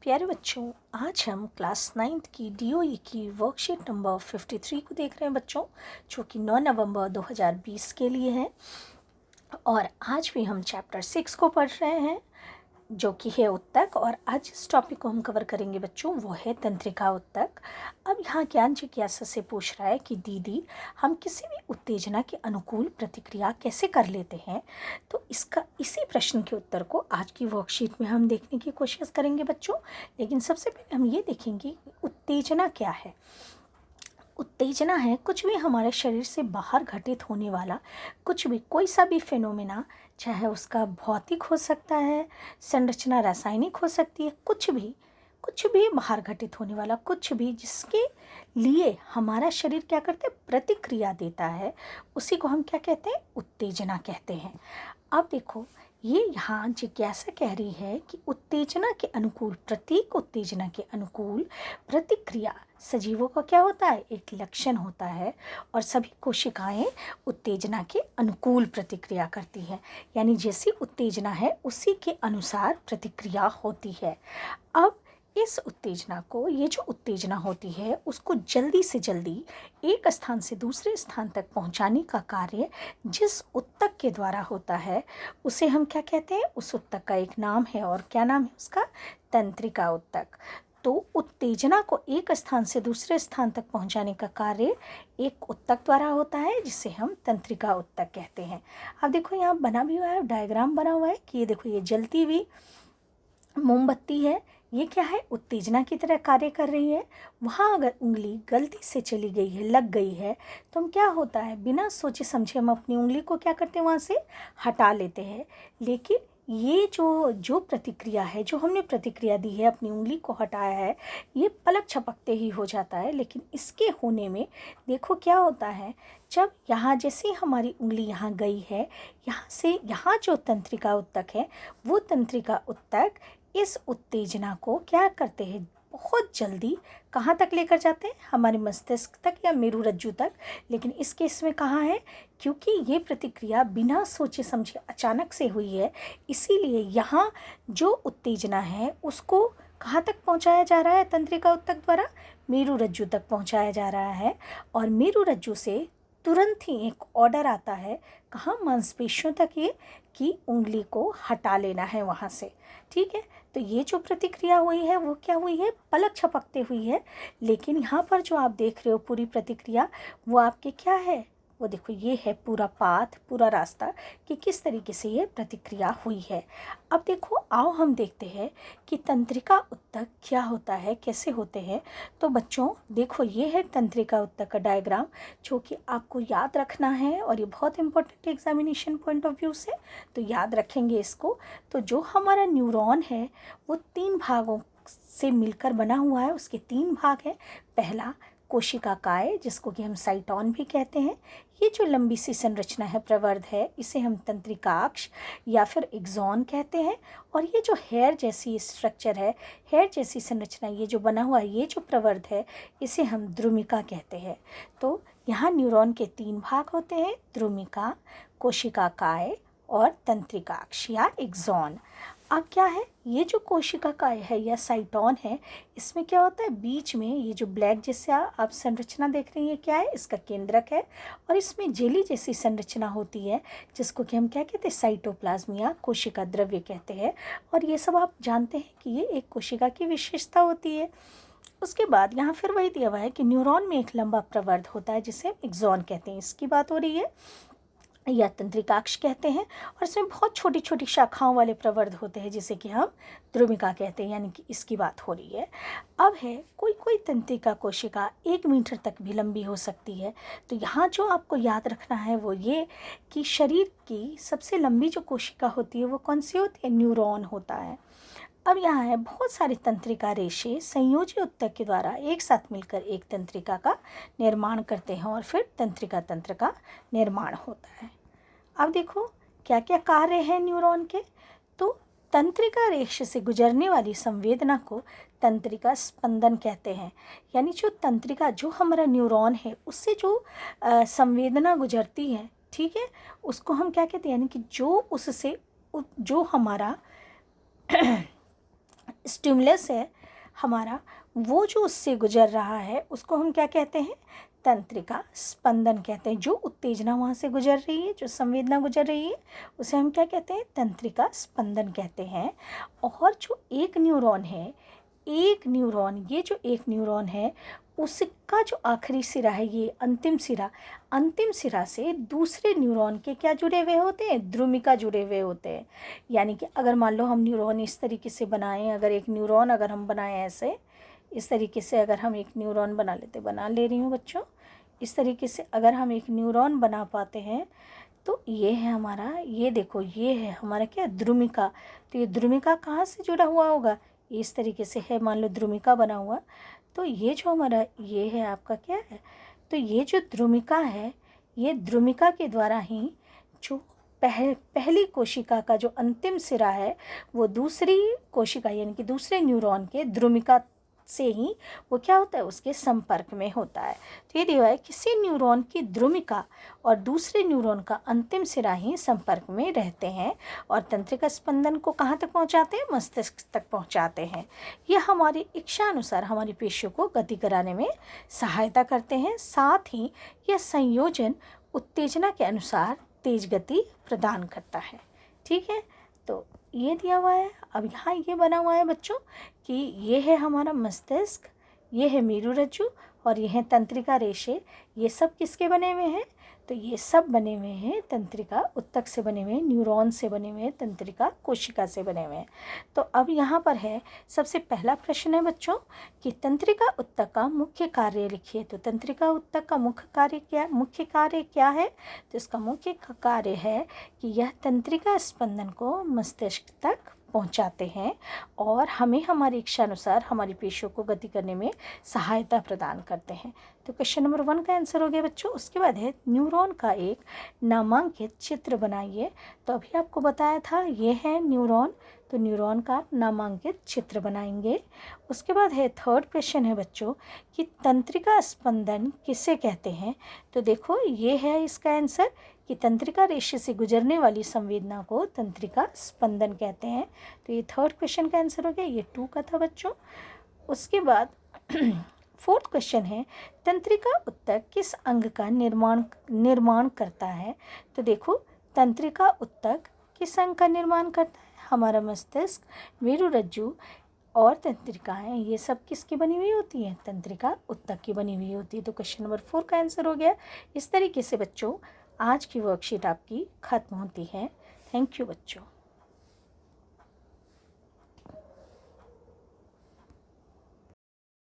प्यारे बच्चों, आज हम क्लास 9th की डीओई की वर्कशीट नंबर 53 को देख रहे हैं बच्चों, जो कि 9 नवंबर 2020 के लिए है। और आज भी हम चैप्टर 6 को पढ़ रहे हैं, जो कि है उत्तक। और आज जिस टॉपिक को हम कवर करेंगे बच्चों, वो है तंत्रिका उत्तक। अब यहाँ ज्ञान जिज्ञासा से पूछ रहा है कि दीदी, हम किसी भी उत्तेजना के अनुकूल प्रतिक्रिया कैसे कर लेते हैं। तो इसी प्रश्न के उत्तर को आज की वर्कशीट में हम देखने की कोशिश करेंगे बच्चों। लेकिन सबसे पहले हम ये देखेंगे कि उत्तेजना क्या है। उत्तेजना है कुछ भी हमारे शरीर से बाहर घटित होने वाला कुछ भी, कोई सा भी फिनोमेना, चाहे उसका भौतिक हो सकता है, संरचना रासायनिक हो सकती है, कुछ भी बाहर घटित होने वाला कुछ भी, जिसके लिए हमारा शरीर क्या करते हैं, प्रतिक्रिया देता है, उसी को हम क्या कहते हैं, उत्तेजना कहते हैं। अब देखो, ये यहाँ जिज्ञासा कह रही है कि उत्तेजना के अनुकूल, प्रत्येक उत्तेजना के अनुकूल प्रतिक्रिया सजीवों का क्या होता है, एक लक्षण होता है। और सभी कोशिकाएं उत्तेजना के अनुकूल प्रतिक्रिया करती हैं, यानी जैसी उत्तेजना है उसी के अनुसार प्रतिक्रिया होती है। अब इस उत्तेजना को, ये जो उत्तेजना होती है, उसको जल्दी से जल्दी एक स्थान से दूसरे स्थान तक पहुंचाने का कार्य जिस उत्तक के द्वारा होता है, उसे हम क्या कहते हैं, उस उत्तक का एक नाम है। और क्या नाम है उसका, तंत्रिका उत्तक। तो उत्तेजना को एक स्थान से दूसरे स्थान तक पहुंचाने का कार्य एक उत्तक द्वारा होता है, जिसे हम तंत्रिका उत्तक कहते हैं। अब देखो, यहाँ बना भी हुआ है, डायग्राम बना हुआ है कि ये देखो, ये जलती हुई मोमबत्ती है, ये क्या है, उत्तेजना की तरह कार्य कर रही है। वहाँ अगर उंगली गलती से चली गई है, लग गई है, तो हम क्या होता है, बिना सोचे समझे हम अपनी उंगली को क्या करते हैं, वहाँ से हटा लेते हैं। लेकिन ये जो प्रतिक्रिया है, जो हमने प्रतिक्रिया दी है, अपनी उंगली को हटाया है, ये पलक झपकते ही हो जाता है। लेकिन इसके होने में देखो क्या होता है, जब यहाँ जैसे हमारी उंगली यहाँ गई है, यहाँ से यहाँ जो तंत्रिका उत्तक है, वो तंत्रिका उत्तक इस उत्तेजना को क्या करते हैं, बहुत जल्दी कहाँ तक लेकर जाते हैं, हमारे मस्तिष्क तक या मेरुरज्जु तक। लेकिन इस केस में कहाँ है, क्योंकि ये प्रतिक्रिया बिना सोचे समझे अचानक से हुई है, इसीलिए यहाँ जो उत्तेजना है उसको कहाँ तक पहुँचाया जा रहा है, तंत्रिका उत्तक द्वारा मेरुरज्जु तक पहुँचाया जा रहा है। और मेरुरज्जु से तुरंत ही एक ऑर्डर आता है, कहाँ, मांसपेशियों तक, ये कि उंगली को हटा लेना है वहाँ से। ठीक है, तो ये जो प्रतिक्रिया हुई है वो क्या हुई है, पलक झपकते हुई है। लेकिन यहाँ पर जो आप देख रहे हो पूरी प्रतिक्रिया, वो आपके क्या है, वो देखो, ये है पूरा पाथ, पूरा रास्ता कि किस तरीके से ये प्रतिक्रिया हुई है। अब देखो, आओ हम देखते हैं कि तंत्रिका उत्तक क्या होता है, कैसे होते हैं। तो बच्चों देखो, ये है तंत्रिका उत्तक का डायग्राम, जो कि आपको याद रखना है, और ये बहुत important examination point of view से, तो याद रखेंगे इसको। तो जो हमारा न्यूरॉन है वो 3 भागों से मिलकर बना हुआ है। उसके 3 भाग हैं। पहला कोशिका काय, जिसको कि हम साइटॉन भी कहते हैं। ये जो लंबी सी संरचना है, प्रवर्ध है, इसे हम तंत्रिकाक्ष या फिर एक्सॉन कहते हैं। और ये जो हेयर जैसी स्ट्रक्चर है, हेयर जैसी संरचना, ये जो बना हुआ है, ये जो प्रवर्ध है, इसे हम द्रुमिका कहते हैं। तो यहाँ न्यूरॉन के 3 भाग होते हैं, द्रुमिका, कोशिका काय और तंत्रिकाक्ष या एक्सॉन। अब क्या है, ये जो कोशिका काय है या साइटॉन है, इसमें क्या होता है, बीच में ये जो ब्लैक जैसे आप संरचना देख रही हैं, क्या है, इसका केंद्रक है। और इसमें जेली जैसी संरचना होती है, जिसको कि हम क्या कहते हैं, साइटोप्लाज्म या कोशिका द्रव्य कहते हैं। और ये सब आप जानते हैं कि ये एक कोशिका की विशेषता होती है। उसके बाद यहाँ फिर वही दिया हुआ है कि न्यूरॉन में एक लंबा प्रवर्ध होता है, जिसे एक्सॉन कहते हैं, इसकी बात हो रही है, या तंत्रिकाक्ष कहते हैं। और इसमें बहुत छोटी छोटी शाखाओं वाले प्रवर्ध होते हैं, जिसे कि हम द्रुमिका कहते हैं, यानी कि इसकी बात हो रही है। अब है, कोई कोई तंत्रिका कोशिका 1 मीटर तक भी लंबी हो सकती है। तो यहाँ जो आपको याद रखना है वो ये कि शरीर की सबसे लंबी जो कोशिका होती है वो कौन सी होती है, न्यूरॉन होता है। अब यहाँ है, बहुत सारे तंत्रिका रेशे संयोजी उत्तक के द्वारा एक साथ मिलकर एक तंत्रिका का निर्माण करते हैं, और फिर तंत्रिका तंत्र का निर्माण होता है। अब देखो क्या क्या कार्य हैं न्यूरॉन के। तो तंत्रिका रेशे से गुजरने वाली संवेदना को तंत्रिका स्पंदन कहते हैं। यानी जो तंत्रिका, जो हमारा न्यूरॉन है, उससे जो संवेदना गुजरती है, ठीक है, उसको हम क्या कहते हैं, यानी कि जो उससे जो हमारा स्टिमुलस है, हमारा वो जो उससे गुजर रहा है उसको हम क्या कहते हैं, तंत्रिका स्पंदन कहते हैं। जो उत्तेजना वहाँ से गुजर रही है, जो संवेदना गुजर रही है, उसे हम क्या कहते हैं, तंत्रिका स्पंदन कहते हैं। और जो एक न्यूरॉन है, एक न्यूरॉन, ये जो एक न्यूरॉन है उसका जो आखिरी सिरा है, ये अंतिम सिरा से दूसरे न्यूरॉन के क्या जुड़े हुए होते हैं, द्रुमिका जुड़े हुए होते हैं। यानी कि अगर मान लो हम न्यूरॉन इस तरीके से बनाएं, अगर एक न्यूरॉन अगर हम बनाएं ऐसे, इस तरीके से अगर हम एक न्यूरॉन बना ले रही हूँ बच्चों, इस तरीके से अगर हम एक न्यूरॉन बना पाते हैं तो ये है हमारा, ये देखो ये है हमारा क्या, द्रुमिका। तो ये द्रुमिका कहाँ से जुड़ा हुआ होगा, इस तरीके से है, मान लो द्रुमिका बना हुआ। तो ये जो हमारा ये है आपका क्या है, तो ये जो द्रुमिका है, ये द्रुमिका के द्वारा ही जो पहली कोशिका का जो अंतिम सिरा है वो दूसरी कोशिका यानी कि दूसरे न्यूरॉन के द्रुमिका से ही वो क्या होता है, उसके संपर्क में होता है। तो ये दिया है, किसी न्यूरॉन की द्रुमिका और दूसरे न्यूरॉन का अंतिम सिरा ही संपर्क में रहते हैं और तंत्रिका स्पंदन को कहाँ तक पहुँचाते हैं, मस्तिष्क तक पहुँचाते हैं। यह हमारी इच्छा अनुसार हमारी पेशियों को गति कराने में सहायता करते हैं। साथ ही यह संयोजन उत्तेजना के अनुसार तेज गति प्रदान करता है। ठीक है, तो ये दिया हुआ है। अब यहाँ ये बना हुआ है बच्चों कि ये है हमारा मस्तिष्क, ये है मेरुरज्जु और ये है तंत्रिका रेशे। ये सब किसके बने हुए हैं, तो ये सब बने हुए हैं तंत्रिका उत्तक से बने हुए हैं, न्यूरॉन से बने हुए हैं, तंत्रिका कोशिका से बने हुए हैं। तो अब यहाँ पर है सबसे पहला प्रश्न है बच्चों कि तंत्रिका उत्तक का मुख्य कार्य लिखिए। तो तंत्रिका उत्तक का मुख्य कार्य क्या है, तो इसका मुख्य कार्य है कि यह तंत्रिका स्पंदन को मस्तिष्क तक पहुंचाते हैं और हमें हमारी इच्छा अनुसार हमारी पेशियों को गति करने में सहायता प्रदान करते हैं। तो क्वेश्चन नंबर 1 का आंसर हो गया बच्चों। उसके बाद है न्यूरॉन का एक नामांकित चित्र बनाइए। तो अभी आपको बताया था ये है न्यूरॉन, तो न्यूरॉन का नामांकित चित्र बनाएंगे। उसके बाद है थर्ड क्वेश्चन है बच्चों कि तंत्रिका स्पंदन किसे कहते हैं। तो देखो ये है इसका आंसर कि तंत्रिका रेशे से गुजरने वाली संवेदना को तंत्रिका स्पंदन कहते हैं। तो ये थर्ड क्वेश्चन का आंसर हो गया, ये 2 का था बच्चों। उसके बाद फोर्थ क्वेश्चन है तंत्रिका उत्तक किस अंग का निर्माण करता है। तो देखो तंत्रिका उत्तक किस अंग का निर्माण करता है, हमारा मस्तिष्क, मेरुरज्जु और तंत्रिकाएं, ये सब किसकी बनी हुई होती हैं, तंत्रिका उत्तक की बनी हुई होती है। तो क्वेश्चन नंबर 4 का आंसर हो गया। इस तरीके से बच्चों आज की वर्कशीट आपकी खत्म होती है। थैंक यू बच्चों।